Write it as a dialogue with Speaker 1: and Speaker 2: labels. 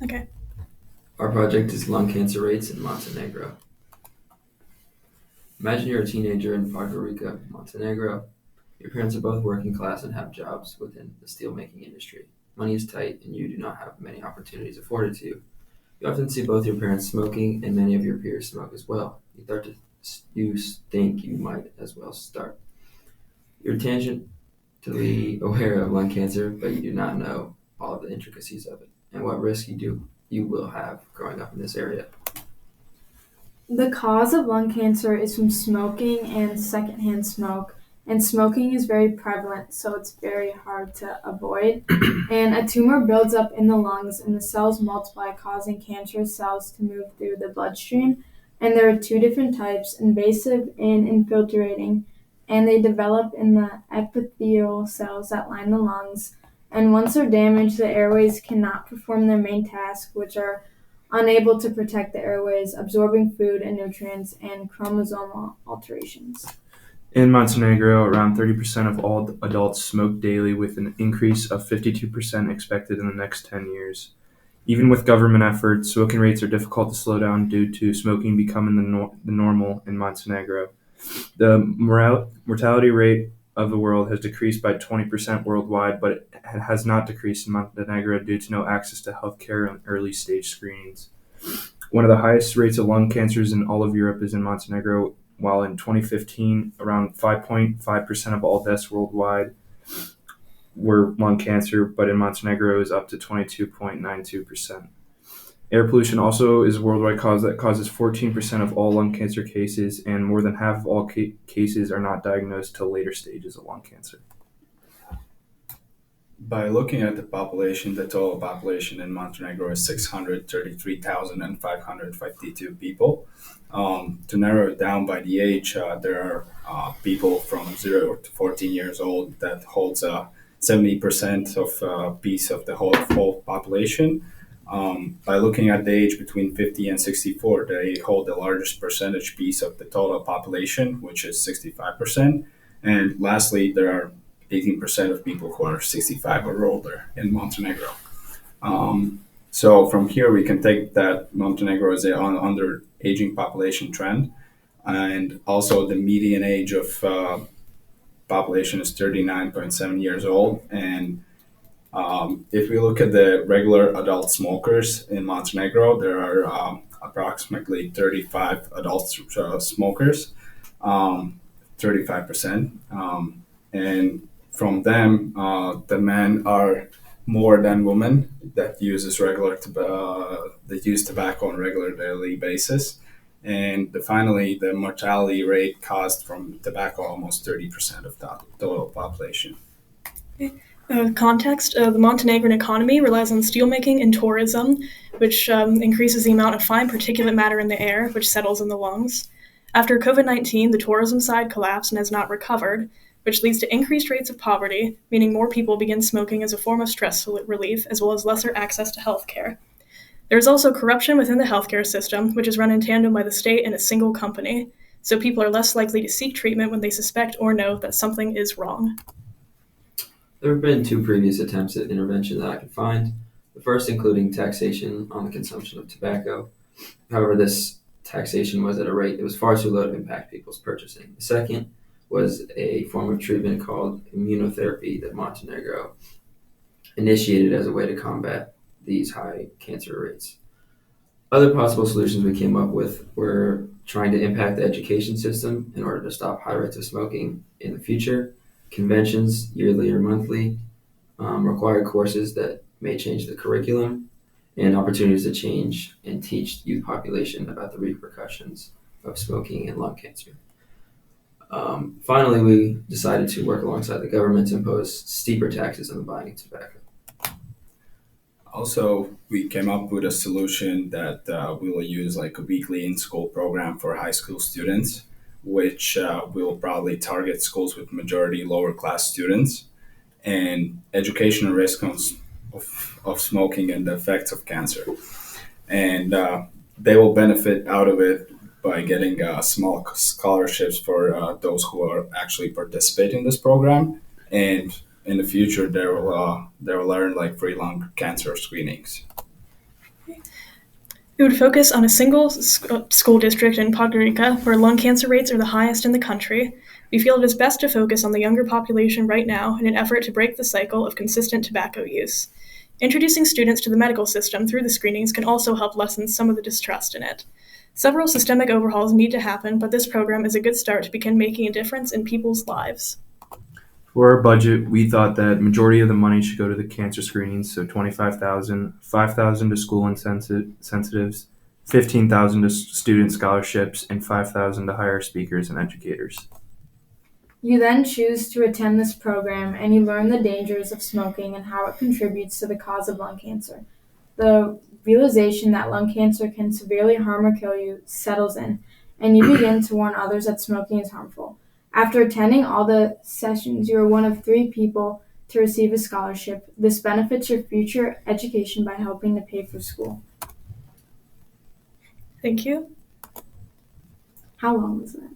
Speaker 1: Okay.
Speaker 2: Our project is lung cancer rates in Montenegro. Imagine you're a teenager in Podgorica, Montenegro. Your parents are both working class and have jobs within the steelmaking industry. Money is tight, and you do not have many opportunities afforded to you. You often see both your parents smoking, and many of your peers smoke as well. You think you might as well start. You're tangentially aware of lung cancer, but you do not know all of the intricacies of it and what risk you will have growing up in this area.
Speaker 3: The cause of lung cancer is from smoking and secondhand smoke, and smoking is very prevalent, so it's very hard to avoid. And a tumor builds up in the lungs, and the cells multiply, causing cancerous cells to move through the bloodstream. And there are two different types, invasive and infiltrating, and they develop in the epithelial cells that line the lungs. And once they're damaged, the airways cannot perform their main task, which are unable to protect the airways, absorbing food and nutrients, and chromosomal alterations.
Speaker 4: In Montenegro, around 30% of all adults smoke daily, with an increase of 52% expected in the next 10 years. Even with government efforts, smoking rates are difficult to slow down due to smoking becoming the normal in Montenegro. The mortality rate of the world has decreased by 20% worldwide, but it has not decreased in Montenegro due to no access to healthcare and early stage screenings. One of the highest rates of lung cancers in all of Europe is in Montenegro, while in 2015, around 5.5% of all deaths worldwide were lung cancer, but in Montenegro is up to 22.92%. Air pollution also is a worldwide cause that causes 14% of all lung cancer cases, and more than half of all cases are not diagnosed till later stages of lung cancer.
Speaker 5: By looking at the population, the total population in Montenegro is 633,552 people. To narrow it down by the age, there are people from 0 to 14 years old that holds 70% of piece of the whole population. By looking at the age between 50 and 64, they hold the largest percentage piece of the total population, which is 65%. And lastly, there are 18% of people who are 65 or older in Montenegro. So from here, we can take that Montenegro is an under aging population trend. And also the median age of population is 39.7 years old. And if we look at the regular adult smokers in Montenegro, there are approximately 35 adult smokers, 35%. And from them, the men are more than women that use tobacco on a regular daily basis. And finally, the mortality rate caused from tobacco almost 30% of the total population.
Speaker 1: Context, the Montenegrin economy relies on steelmaking and tourism, which increases the amount of fine particulate matter in the air, which settles in the lungs. After COVID-19, the tourism side collapsed and has not recovered, which leads to increased rates of poverty, meaning more people begin smoking as a form of stress relief, as well as lesser access to healthcare. There is also corruption within the healthcare system, which is run in tandem by the state and a single company, so people are less likely to seek treatment when they suspect or know that something is wrong.
Speaker 2: There have been two previous attempts at intervention that I could find. The first including taxation on the consumption of tobacco. However, this taxation was at a rate that was far too low to impact people's purchasing. The second was a form of treatment called immunotherapy that Montenegro initiated as a way to combat these high cancer rates. Other possible solutions we came up with were trying to impact the education system in order to stop high rates of smoking in the future, conventions, yearly or monthly, required courses that may change the curriculum, and opportunities to change and teach the youth population about the repercussions of smoking and lung cancer. Finally, we decided to work alongside the government to impose steeper taxes on the buying of tobacco.
Speaker 5: Also, we came up with a solution that we will use like a weekly in-school program for high school students, which will probably target schools with majority lower class students and educational risk of smoking and the effects of cancer. And they will benefit out of it by getting small scholarships for those who are actually participating in this program. And in the future, they will learn like free lung cancer screenings.
Speaker 1: It would focus on a single school district in Podgorica where lung cancer rates are the highest in the country. We feel it is best to focus on the younger population right now in an effort to break the cycle of consistent tobacco use. Introducing students to the medical system through the screenings can also help lessen some of the distrust in it. Several systemic overhauls need to happen, but this program is a good start to begin making a difference in people's lives.
Speaker 4: For our budget, we thought that majority of the money should go to the cancer screenings, so 25,000, 5,000 to school insensitives, 15,000 to student scholarships, and 5,000 to hire speakers and educators.
Speaker 3: You then choose to attend this program and you learn the dangers of smoking and how it contributes to the cause of lung cancer. The realization that lung cancer can severely harm or kill you settles in, and you begin to warn others that smoking is harmful. After attending all the sessions, you are one of 3 people to receive a scholarship. This benefits your future education by helping to pay for school.
Speaker 1: Thank you.
Speaker 3: How long was that?